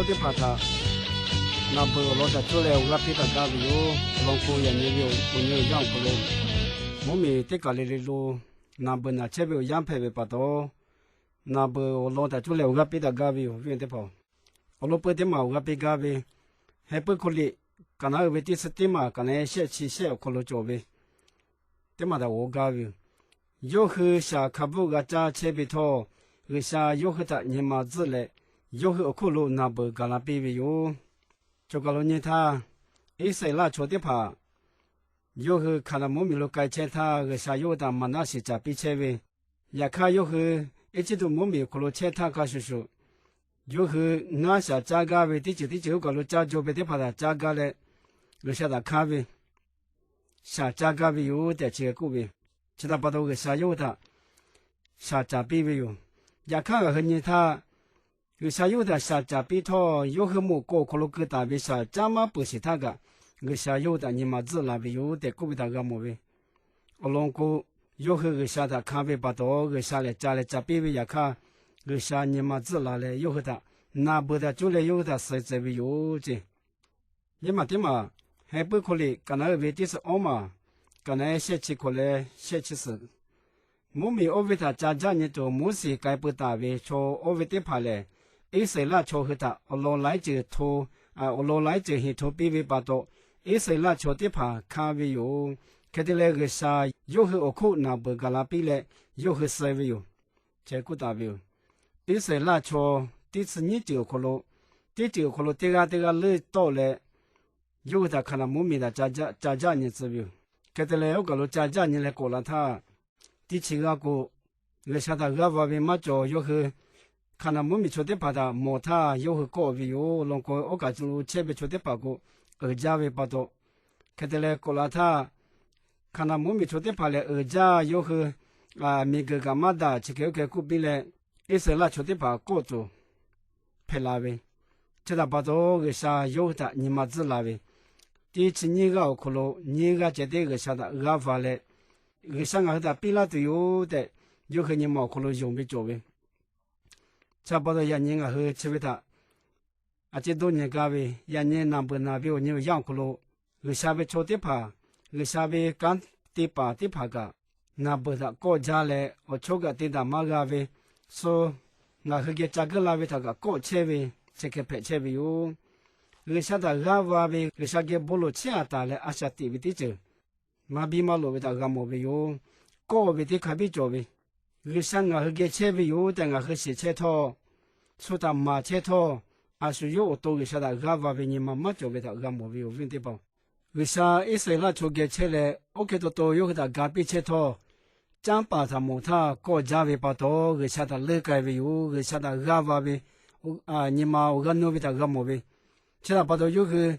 的把它，那不老在做了，我比他干的哟，老公也没有，我没有养过喽。我们得干的喽，那不那这边养配备把到，那不我老在做了，我比他干的哟，远的跑。我老不的嘛，我比干的，还不可以，干那为第四的嘛，干那些期些可能做呗，的嘛的我干的。有后下卡布个扎车比头，个下有后的你妈子嘞，有后可路那不干那比比哟，就搞了你他，一岁拉错的怕，有后看到莫名路改车他个下有的嘛那是扎比车呗，也看有后一直都莫名可路车他个叔叔，有后那下扎个呗，第九搞了扎就别的怕他扎个嘞，个下他看呗，下扎个呗有的这个呗。其他把头个下油的，下扎比没有，也看个和你他，有下油的下扎比头，有和木过可能个大比下扎嘛不是他个，个下油的你嘛自那边有的个别他个么呗，我龙哥有和个下的看别把头个下来扎比没也看，个下你嘛自那嘞有和他，那不的就来有的是这边有的，你嘛的嘛，还不可以，干那边的是奥嘛。刚才写起过来，写起是，我们我为他家你做某些改不大为，说我为的怕嘞，一岁拉错和他，我老来就拖啊，我老来就很拖比为把多，一岁拉错的怕看为有，看的那个啥，有和我苦那不干那比嘞，有和谁为有，结果大为有，一岁拉错，第次你就可了，第九可了，这个累到嘞，有他看到我们的家你知不？给他来我搞了家你来过了他，第七个过，我下他个外面嘛做有和，看到我们出的把他摸他有和高位有，弄过我搞就前面出的把过，家为把到，给他来过了他，看到我们出的把来家有和啊每个干嘛的，这个股比来，一时拉出的把过做，配那位，这他把到个啥有的你妈子那位。第一次你个可能你个觉得个啥的个发嘞，个啥个的比那都有的，有和你毛可能用不着呗。差不多一年个和吃不他，啊这多年个呗，一年南不那边你养可能个下边做的怕，个下边干的怕个，那不他国家嘞，我做个的那么个呗，说那和个价格那边他个高车呗，这个配车呗哟。个下的个话呗，个下个不落钱打嘞，阿下地位的着，马比马路为他个么呗哟，高为的开比着呗，个下个个车呗哟，但个和洗车套，出他马车套，阿是有多个下的个话呗，你妈妈着为他个么呗哟，问题不？个下一岁拉出个车嘞，我看到都有他个比车套，讲把他摩他国家为把到个下的乐该为哟，个下的个话呗，啊你妈我个努为他个么呗。其他把头有个，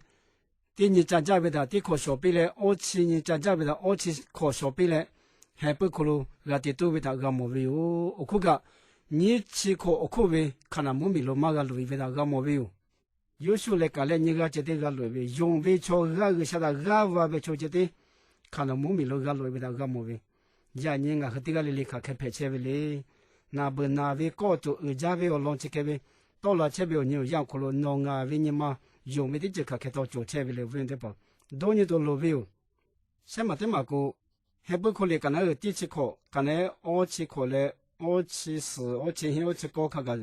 第二家为他的可小比嘞，二次你家为他二次可小比嘞，还不可能个的都为他个么为有，我看个你吃可我看为，看那莫米罗马个路为他个么为有，有时候来个嘞你个觉得个路为用为错个下他个话为错觉得，看那莫米罗个路为他个么为，呀你个和这个里开配车为嘞，那不那为高度家为我弄起个为，到了这边你养可能弄啊为你嘛。用没得这个开到做车为了问题吧，多年都路没有，什么的嘛个，还不可能干那个第七课，干那二期课嘞，二期四，二期现二期高考个，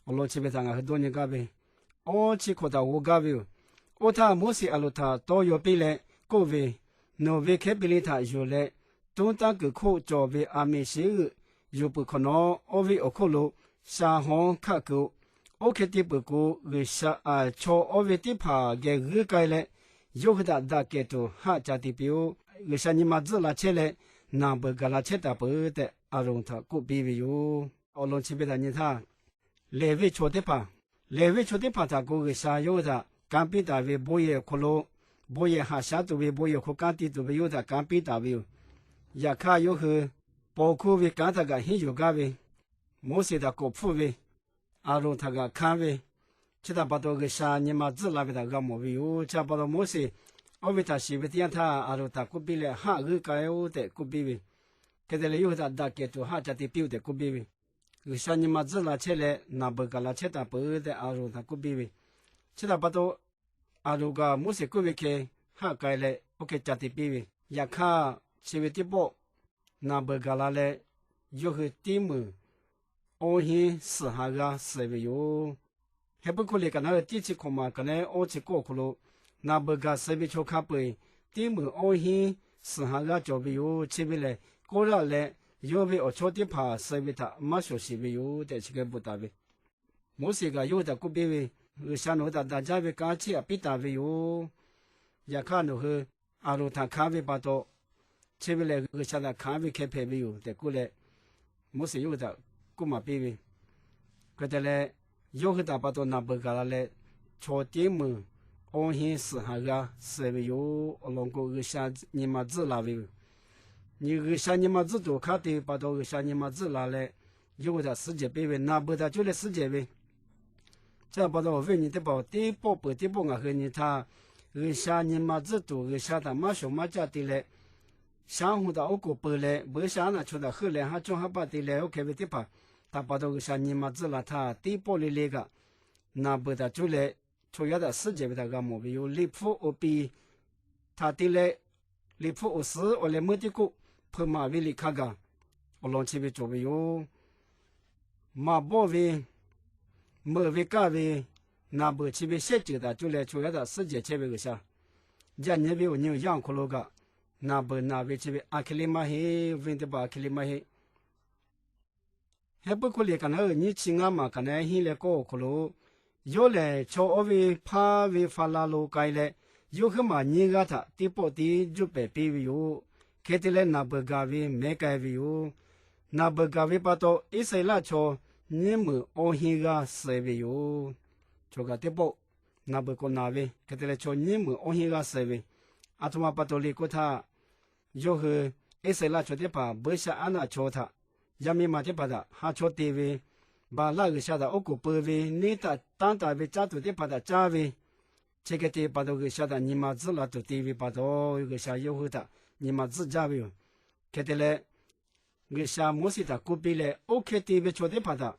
我老七边上啊很多年干呗，二期课到我干呗，我他某些阿罗他都要比嘞，各位，那位开比哩他有嘞，东大个课作为阿美些个，又不可能，我为我可能上行卡个。我看的不过个下啊，朝我为的怕个日改嘞，有个大个都哈家的表，个下你妈子拉车嘞，那不个拉车大不的，阿容他个比为有，我弄起别的你他，来为错的怕他个下有的，干比大为不也可能，不也哈下都为不也可干的都为有的干比大为，也看有个，包括为干他个很有干为，某些的个铺为。阿罗他个看为，其他把多个啥你妈子那边他个么为有，其他把多么些，我为他是为点他阿罗他个比嘞哈个该有的个比为，给他嘞有他大给做哈家的表的个比为，个啥你妈子拉起来那不个拉起他不的阿罗他个比为，其他巴多阿鲁个某些个别去哈盖嘞，OK 家的比比，也看七月的包，那不个啦嘞，有个地门，我先试下个设备哟，还不可能个那个地气空嘛，个那我去过去咯，那不个设备就卡背，地门我先试下个就比哟，七月嘞，过了嘞，有比我坐的爬设备它马上设备哟，在这个不大呗，某些个有的个别呗。像我大家别讲起啊，比大为哟，也看到去阿鲁他咖啡巴多，前面来个现在咖啡开配备哟，在过来，没事有的，过嘛比比，个的嘞，有个大巴多那不个啦嘞，朝点门，安心试下个设备哟，啷个个像你妈子那位，你个像你妈子多看的巴多个像你妈子那嘞，有个世界比比，那不的就来世界比。这把我问你的宝第一步不第一步我和你他，下你妈子多下他妈熊妈家的嘞，相互的我过不嘞，不想那出的后来还中还把的嘞，我开不的吧，他把到下你妈子了他第一步的那个，那不的就来，主要的世界的个目标有离谱我比他的嘞，离谱我是我来没的个，跑马为里看个，我弄起来做不有，马包为。莫为干为，那不去为写就的，就来主要的世界去为个啥？人家为我牛养苦了个，那不那为去为阿克里马黑，问的把阿克里马黑，还不可能干那你亲阿妈干那现来搞苦了，有来朝我为怕为发拉路改来，有个嘛你个他，第不第就白比为有，开的来那不干为没改为有，那不干为把到一岁拉朝。你们安心个设备哟，做个地包，那不过那位，给他来做你们安心个设备，阿他妈把道理给他，有个一岁拉做的吧，不是按那做他，人民嘛的把他，还做地位，把那个下的我个不位，你的当大位家族的把他家位，这个地把那个下的你妈子了都地位把他有个下有后的，你妈子家位，给他来。个下某些的股比嘞 ，OK 地位做的把它，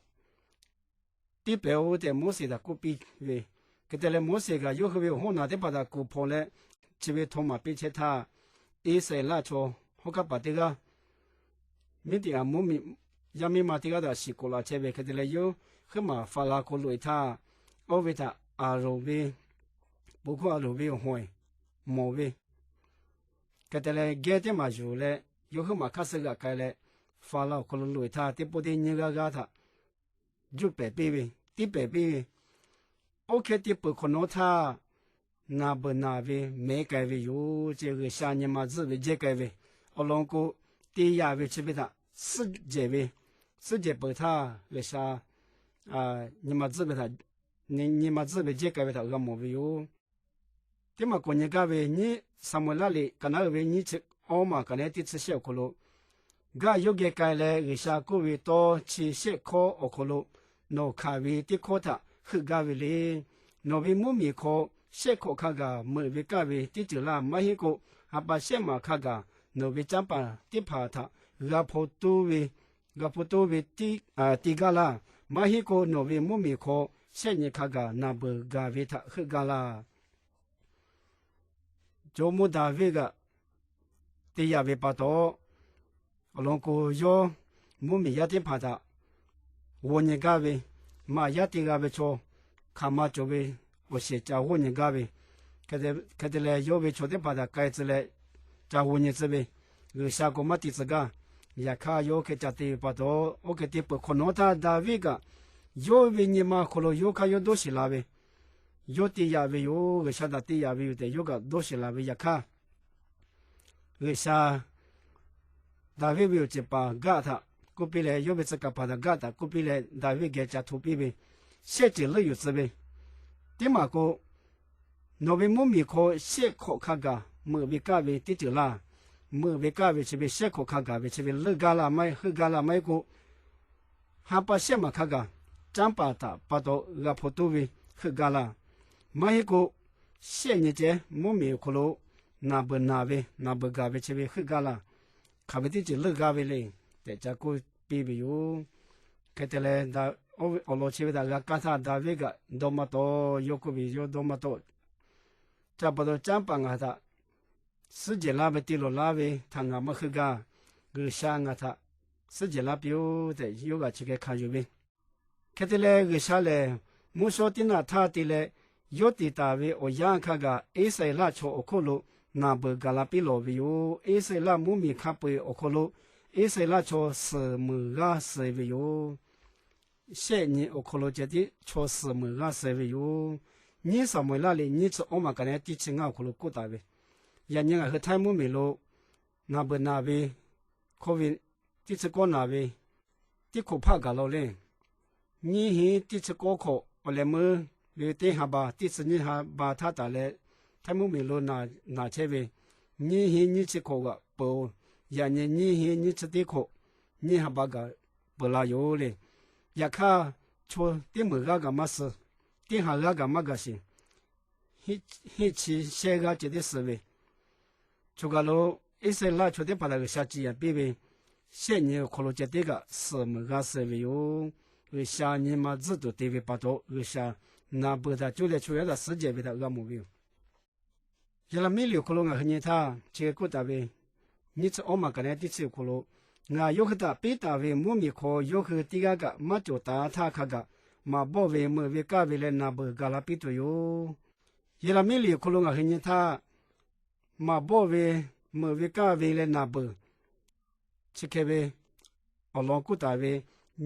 地表我的某些的股比为，给他来某些个有个为我拿的把它股破嘞，这位托马并且他一岁拉做，我个把这个，没得啊，没也没嘛这个的习惯了，这位给他来有很嘛发拉过来他，我为他阿罗为，不过阿罗为坏，冇为，给他来给的嘛就嘞，有很嘛开始个改嘞。发了可能累他，这不得你个他，就白比呗，第白比，OK 的不可能他，那不那位没改为有这个下年嘛子为这改为，我啷个第二位去为他世界为，世界不他为啥你嘛子为他，你嘛子为这改为他个么为有，这么过年改为你什么那里，可能为你去奥嘛，可能第次小可能。个有个改来，一下个月多去写考学可了，那卡为的考他，去个为嘞，那为木米考写考看个，没为个为的就啦，没一个，还把写嘛看个，那为怎办的怕他，个破多为的个啦，没一个那为木米考写你看个，那不个为他去个啦，就没大为个，第二为把到。我啷个要木米也得怕他，我人家为嘛也得个为做，看嘛就为我写家我人家为，可得来要为做的怕他改子来，家我人子为，下个嘛地子个，也看要给家的把到，我给的不可能他大为个，要为你嘛可能要看要多些啦为，要的也为有个下的也为有的有个多些啦为也看，下。大卫为这把嘎他，古比来有为这个把他嘎他，古比来大卫给家土比为，写进了有滋味。第嘛个，那为木米可写可看个，莫为嘎为地就啦，莫为嘎为这边写可看个，为这边乐嘎啦买喝嘎啦买个，还把写嘛看个，张把他把到阿婆多为喝嘎啦，买一个写你这木米可喽，那不嘎为这边喝嘎啦。卡不的就乐嘎为嘞，在家过比比有，开得来那อโลชีวิตกากาธาดาวิกะโดมาโตโยกุบิโยโดมาโตจะปดจัมปังหาตาสเจลาเบติโลลาเวทางามะคือการกุชางาตาสเจลาปิโอแต่โยกะชิเกคายูเวแค่ที่เลกุชาเลมุโซตินาท่าที่เลโยติตาเวโอยังคากะเอไซลาโชโอโคโลนาเบกาลาปิโลวิโอเอไซลามุมีคาเปโอโคโลเอไซลาโชสมือกาเซวิโอเช่นนี้โอโคโลเจติโชสมือกาเซวิโอนี่สมัยละเลยนี่จะออกมากันเนี่ยที่ชิงเอาโคโลกูตาเวยันยังไงคือไทยมุมีโลนาเบนาเวโควิดที่จะก้อนนาเวที่ขบพักกับเราเลยนี่ฮีที่จะก้อขอเลมือเวทีหาบาที่สนิหาบาท่าตาเลไทยมุมีโลนาเชเวนี่ฮีนี่จะขอกะเปอยันนี่ฮีนี่จะที่ขอนี่หาบากะเปลาโยเลยอยากข้าชัวที่มือกะมาสที่หากะมากะสิฮิชิเชกะจะได้สเวชุกาโลอิสระชุดที่พาราชาจีบีบีเช่นนี้โคโลเจติกะสมือกาเซวิโอวิชานี้มาจุดตัวทีวีปัตโตวิชานาบุตรจุเลช่วยได้世界ไปได้ก็มูวิวยัลมิลิโคโลงะหินท่าเชื่อกุตาเวนี่จะออกมากันเนี่ยที่ชื่อโคโลงายกตาปีตาเวมุมีโคยกติกากะมาจุตาท่าขากะมาบ่เวเมื่อเวกาเวเลนาบุกาลาปิตุโยยัลมิลิโคโลงะหินท่ามาบ่เวเมื่อเวกาเวเลนาบุชิเคเวอลองกุตาเว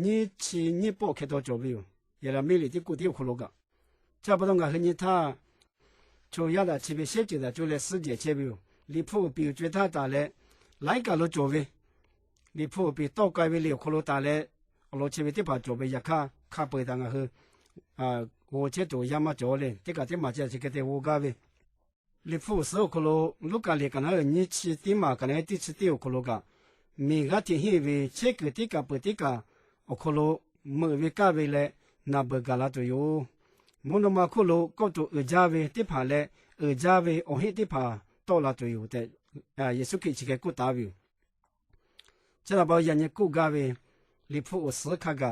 นี่ชีนี่ปอกแค่ตัวจบวิวยัลมิลิที่กุฏิโคโลกะจะ不懂个和你他，主要的这边设计的就来世界这边，离谱比觉他打来，来个路作为，离谱比到改为离可路打来，路这边这把作为也看不当个和，我这都也么做嘞，这个这嘛这个的我搞为，离谱时候可路路个里个那你去的嘛个那地去的可路个，每个天气为这个这个不这个，我可路没为搞为嘞，那不搞了都有。มุนมาคุโลก็ตัวจาเวที่ผ่านและจาเวโอหิที่ผ่าต่อละตัวอยู่แต่เยซูคริสต์เกกุตาวิวจะเราบอกอย่างนี้กูกาเวลิพูอุสขากา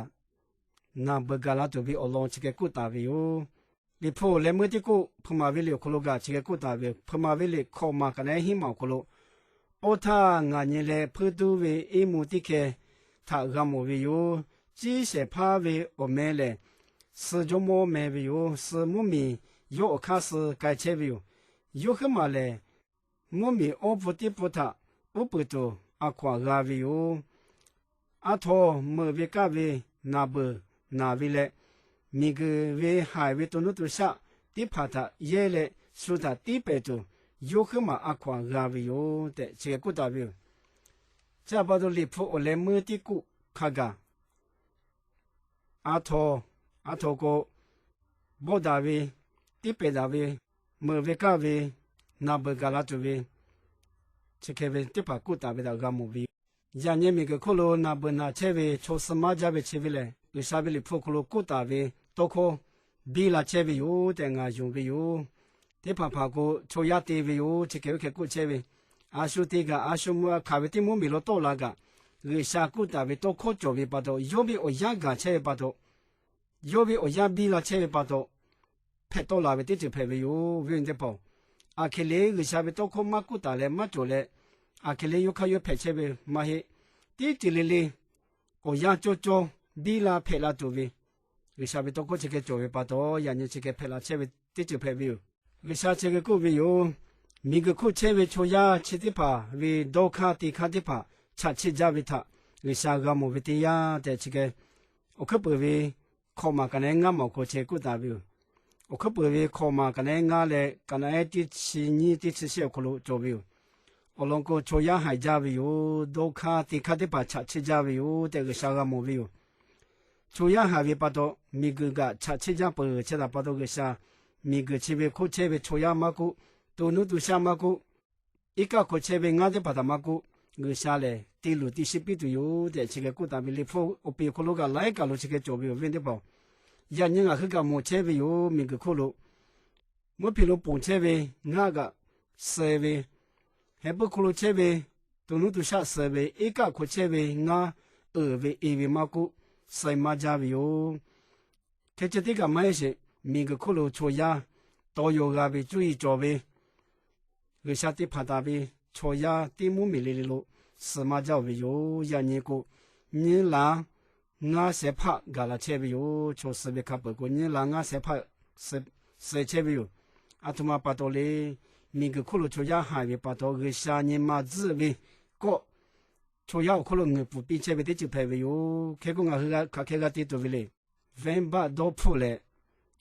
นาเบกาลาตัววิโอลงเกกุตาวิวลิพูเลมือที่กูพมาวิลิคุโลกาเกกุตาวิวพมาวิลิเข้ามากันให้หิมาคุโลโอทางานนี้เลยพูดเวอิมุติเคถ้ากามูวิวจีเสพาเวโอเมเล是就么没有，是么米有开始改切有，有什么嘞？么米我不的不他，我不多阿夸阿维有，阿托么维嘎维那不那维嘞，米个维海维多努多下，的怕他也嘞，说他的白多，有什么阿夸阿维有的这个古大维，这把都离谱我来么的古看个，阿托。阿托个波达维、迪贝达维、莫维卡维、纳贝加拉图维，这个维迪帕古达维达嘎姆维。人家每个可罗那不那车维，从什么家维车维嘞？为啥维里破可罗古达维多可？比拉车维有，但阿用维有，迪帕帕个从亚地维有，这个古车维。阿苏这个阿苏么卡维蒂么米罗多那个，为啥古达维多可做维巴多？有维我亚个车巴多。有比我家比了车巴多，拍到那边的就拍没有远的跑，阿克雷个下边多可马古达嘞马做嘞，阿克雷有看有拍车呗马嘿，滴滴哩哩，我家做比啦拍啦做呗，个下边多可这个做呗巴多，人家这个拍啦车呗的就拍没有，个下这个个没有，每个可车呗做呀吃的pa，为多卡地卡的pa，吃吃家为他，个下个么为的呀，在这个我可不为。เข้ามากันเองงาหมอโคเชกุตาบิวโอเคเปิดเข้ามากันเองงาเลยกันเองที่ชีนี่ที่เสียคนรู้จบิวโอลงก็ช่วยหายจาบิวดูค่าที่ค่าที่ปัจจัยจาบิวแต่ก็สร้างโมบิวช่วยหายไปปัตโตมีกึ่งกับชัดจาเปิดเช่นปัตโตก็สร้างมีกึ่งชีวิตโคเชไปช่วยมากุตัวนู้ตัวสามากุอีกโคเชไปงานที่ปัตตามากุก็สร้างเลยที่รู้ที่สิบปีตัวอยู่แต่เชื่อกุตาบิลิฟูอุปโคโลกาไล่กันรู้เชื่อจบิวเว้นที่บอกยันยังคือกับโมเชวิโอมีก็คุโลโมพิโลปุ่งเชวิงากะเซวิเฮบุคุโลเชวิตัวนู้ตัวชาเซวิอีกาคุเชวิงาวิอีวิมากุ塞马加维哟，他这个买些每个窟窿戳压，都有个被注意着呗，个下地爬大呗，戳压地木米里路，司马加维哟，呀你个你拿我些怕嘎啦切维哟，就是别看不过你拿我些怕是切维哟，啊他妈把到嘞。每个窟窿戳压还为把到个下年嘛子为个戳压窟窿不比这边的就排为有，开工啊个开个地图为嘞，分把多铺嘞，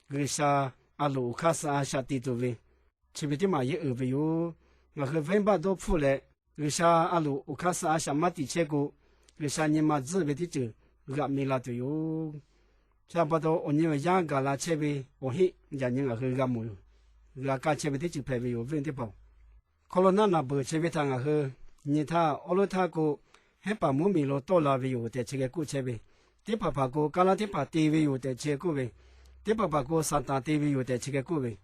个下阿路卡是阿下地图为，这边的嘛也为有，我和分把多铺嘞，个下阿路卡是阿下嘛地切个，个下年嘛子为的就个没拉都有，这把到我你们养个啦这边我嘿，人家我和个没有。个家这边的就排为有问题不？可能那不这边他和你他俄罗他个还把木米罗多拉为有的这个股这边，第八八个加拉第八地位有的这个位，第八八个三大地位有的这个股位，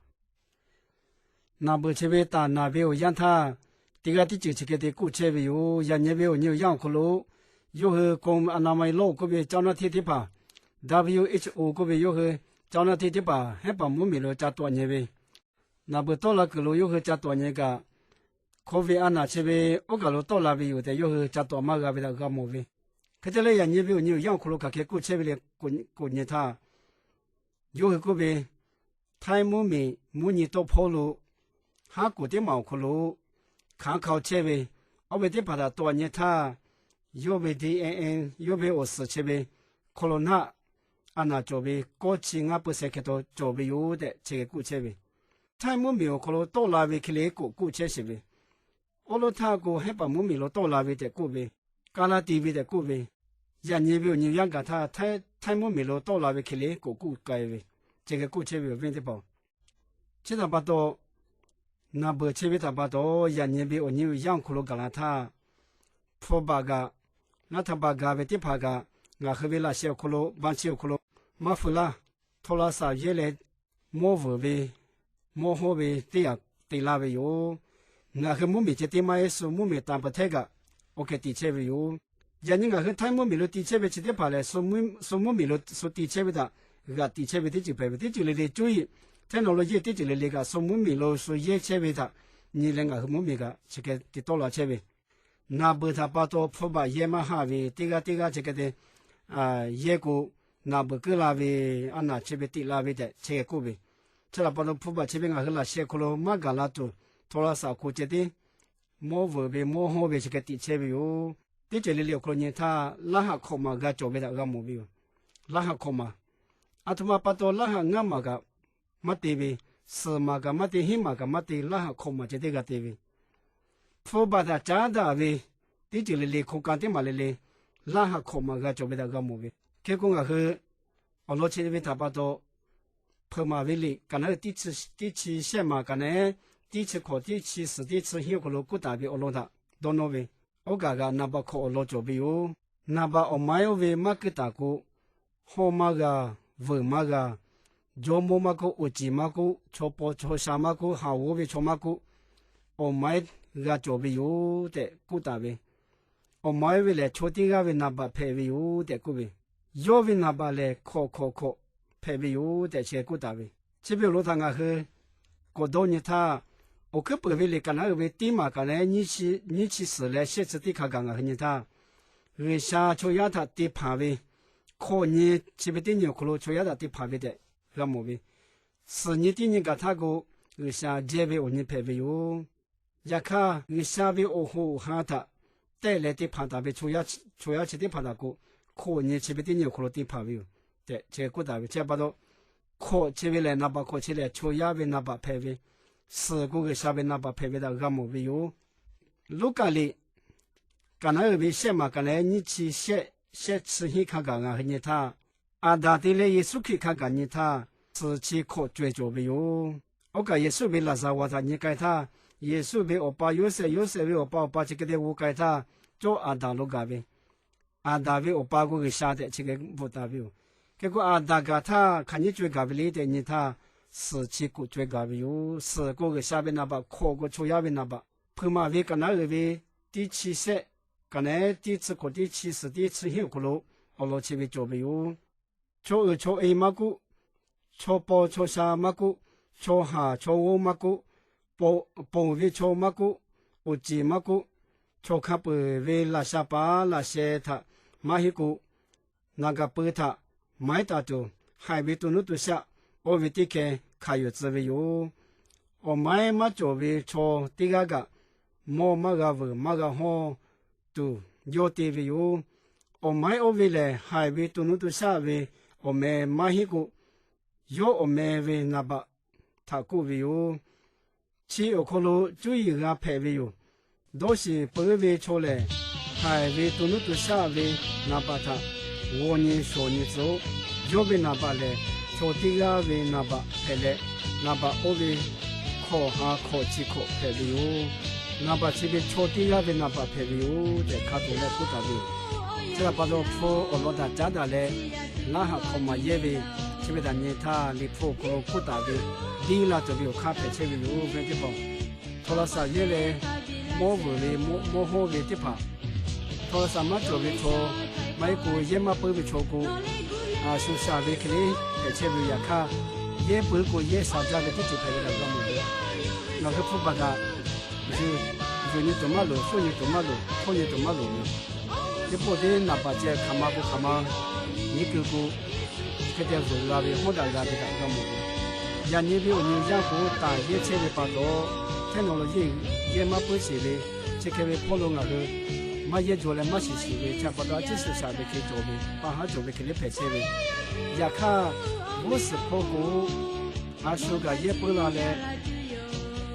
那不这边打那边有让他第个的就这个的股这边有，让那边有有养苦路，有和公安那么老个边找那天的吧 ，WHO 个边有和找那天的吧，还把木米罗加多那边。那不到了个路又和加多年个，可为安那这边我个路到那边有的又和加多嘛个为了个么为，可这类人你比如你养苦路个开过这边的过年他，又和个边，太木米木尼多跑路，哈过的毛苦路，看靠这边，我为的把它多年他，又为的又为我死这边，可能那安那这边过去我不是看到这边有的这个过这边。太木米可能到那边去来过这些呗，我罗他个还把木米罗到那边的过呗，加拉地边的过呗，人家比如你养个他太木米罗到那边去来过该呗，这个过这边问题不？这他把到那不这边他把到人家比如你养苦罗个了他，破巴个，那他把个呗地帕个，我后边那些苦罗把些苦罗，马夫啦，拖拉萨越来莫无呗。莫好为对呀，对那位有，那和木米这对嘛也是木米单不太个，我给地切为有，人家和太木米了地切为这点怕嘞，说木米了说地切为的，个地切为的就排为的就来注意，在那了也的就来那个说木米了说也切为的，你两个和木米个这个的多了切为，那不他把到铺把也嘛哈为，这个这个的也个那不个那位啊那这边地那位的这个个位。这了把那铺把这边啊和那些可能马嘎拉都拖拉少过节的，莫无呗莫好呗这个地切呗哟，地这里了可能他拉下靠嘛个做呗的个目标，拉下靠嘛，啊他妈把到拉下俺嘛个，嘛对呗，是嘛个嘛对黑嘛个嘛对拉下靠嘛这这个对呗，铺把它长大呗，地这里空干的嘛里拉下靠嘛个做呗的个目标，结果啊和我老这边他把到。破马为例，刚才第七线嘛，刚才第七课第七是第七有个路古大比欧罗达，多诺为，我刚刚那把课欧罗做比哟，那把我买有为马个大个，好马个，文马个，做么马个，我鸡马个，做包做啥马个，好我为做马个，我买个做比哟的古大为，我买为来做第个为那把配为哟的古为，要为那把来考。排位有的些古大位，这边路上啊和过多年他，我可不为了干那个为地嘛，干那你去死来写字的看干啊和你他，为啥就要他地盘位，可你这边的人可能就要他地盘位的，个么位，是你的人个他个为啥这边我你排位有，也看为啥为我和喊他带来的盘大位就要去的盘大个，可你这边的人可能地盘位有。对，这个古大位，这把到考这边来那把考起来，抽亚位那把排位，四个下边那把排位的个么位有，路家里，刚才为什么？刚才你去写吃黑看看啊，和你他，啊，大的嘞也是可以看看你他，是去考追求没有？我讲也是为拉萨我他你改他，也是为我把有些为我把这个的我改他，做啊大路家位，啊大位我把个下的这个不大位。结果啊，大家他看你最高的里的你他是去过最高的有是个下边那把考过出下边那把，跑马为个那个为第七十，个那第七个第七十第七有个路，奥罗切维做维哟，初二初 A 马古，初八初三马古，初下初五马古，八月初马古，五季马古，初卡布维拉沙巴拉谢塔马希古，那个布塔买大多，海维多努多下，我维迪克卡有滋维哟，我买马做维初第二个，莫马个维马个好都有地维哟。我买我为了海为多努多下为我们马希古有我们为那把他古为有，其有可能注意个配为有，都是不为出来海为多努多下为那把他我年说你走，有为那把嘞，做第二为那把配嘞，那把我为考下考几考配为有，那把这边做第二为那把配为有，在卡多来不打为。这个把做铺我们的家的嘞，那哈靠嘛也为这边的年他里铺可不打的，第了这边有咖啡这边有分地方，拖了啥也嘞，莫为嘞莫好为地方，拖了啥嘛这边拖，买过也嘛不会错过，啊，手下为可哩，这边也看，也不过也少家的地就可以了个么的，那个铺把它，就你怎么路，说你怎么路，说你怎么路呢？这不得哪怕这看嘛不看嘛，你给个这点肉啊的，好大个的那个么的，人家比如你养过大也切的把多，看到了也嘛不是的，这个为跑路那个，嘛也做了嘛是的，才把它就是下边去做的，把它做的给你拍车的，也看我是跑过，啊说个也不拿来，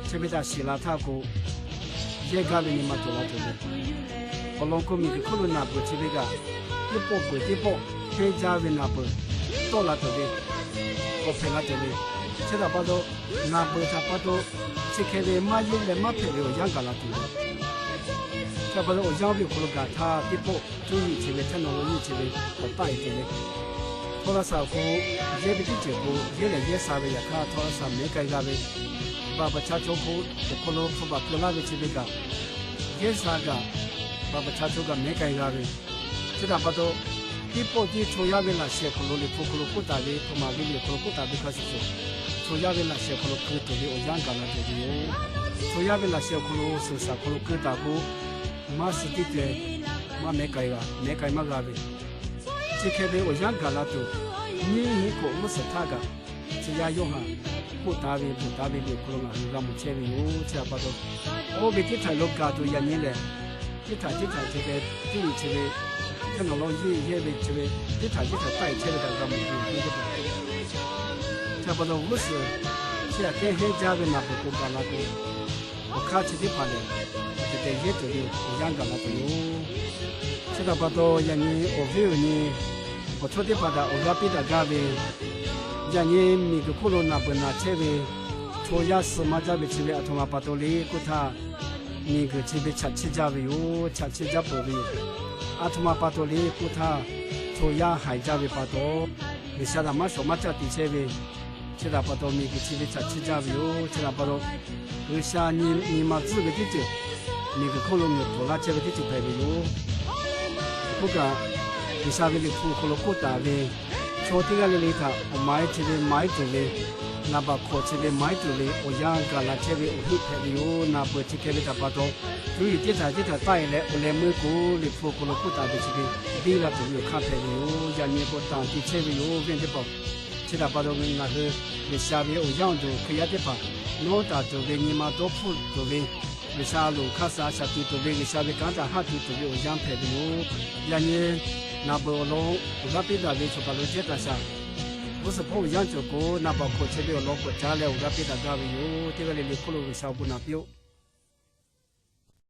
这边在希腊他过，也搞了你嘛做了做的。我老公米的可能那不这个，一包不一包，配加为那不，多了这里，我配了这里，现在把都那不他把都，这个的买一来买配了养个了这里，这把都我养的可能个他一包，终于这里看到我一这里我大一点的，拖了啥个，也不的结果，也来也啥的也看拖了啥没改个的，把家做好，我可能不把多那个这里个，也啥个。把查出个没改个的，这大把都一包的抽压的那些可能的不可能不打的，他妈的的可能不打的开始做，抽压的那些可能可多的我养干了这里哟，抽压的那些可能是啥可能可打过，马是的对，马没改个，没改嘛个的，这开的我养干了都，你一个我是他个，这样用哈，不打的可能啊，让我们前面有这把都，我被这台楼搞到1年了。这台这个对这个，看到了也为这个这台带车的那个这个，差不多50，现在跟黑家的那不够干那个，我看起的话呢，这个也这里养干那个哟，现在把到人家我没有呢，我昨天把它我那边的家的，人家每个可能那不拿车的，抽压死嘛家的车的，他妈把到里给他。你个这边吃家的哟，吃家不的，阿他妈把多里给他，抽压海家的把多，你现在嘛说嘛家的这边，现在把多你个这边吃家的哟，现在把多，而下你嘛自个的就，你个可能有多啦这个的就排的哟，不干，你下边的土可能过大的，抽这个里头，我买这边买这边。那把考这边买出来，我养个那这边我会拍的哟，那不这个里头把到，所以这台带来，我来美国里铺可能不大的这个，地了就有看拍的哟，人家不当地这边有变的包，这台把到那个你下边我养着可以的吧，老大这边你嘛多铺这边，你下路看啥下地这边你下边刚才哈地这边我养拍的哟，人家那不老我那边那边就把路接到下。不是跑养这个，那包括这边老国家了，我那边大家有这个里可能小不那标。